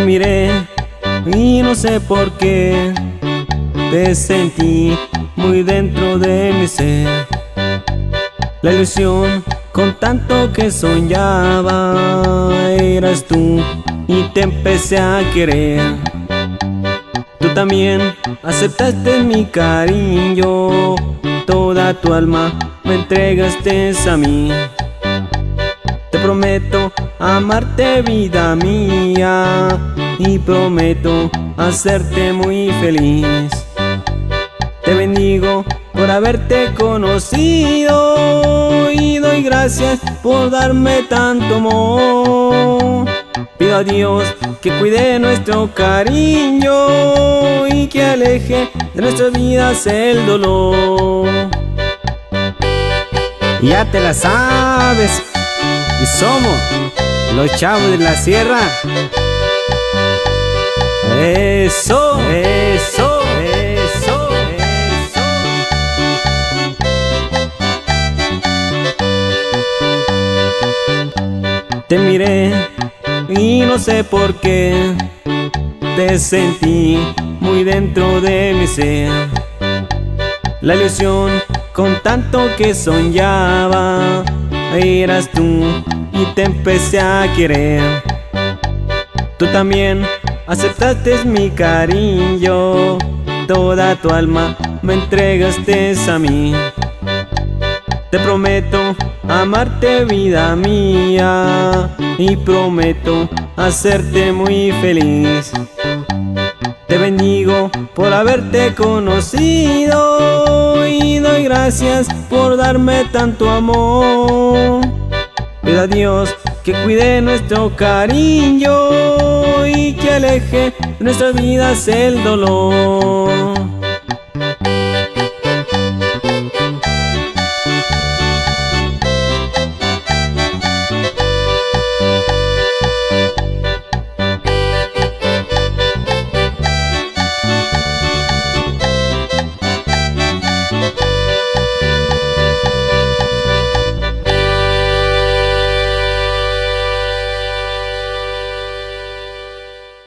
miré y no sé por qué te sentí muy dentro de mi ser. La ilusión con tanto que soñaba eras tú y te empecé a querer. Tú también aceptaste mi cariño, toda tu alma me entregaste a mí. Te prometo amarte, vida mía, y prometo hacerte muy feliz. Te bendigo por haberte conocido y doy gracias por darme tanto amor. Pido a Dios que cuide nuestro cariño y que aleje de nuestras vidas el dolor. Ya te la sabes, y somos los chavos de la sierra. Eso, eso, eso, eso. Te miré y no sé por qué te sentí muy dentro de mi ser. La ilusión con tanto que soñaba eras tú y te empecé a querer. Tú también aceptaste mi cariño, toda tu alma me entregaste a mí. Te prometo amarte, vida mía, y prometo hacerte muy feliz. Te bendigo por haberte conocido y doy gracias por darme tanto amor. Pido a Dios que cuide nuestro cariño y que aleje de nuestras vidas el dolor.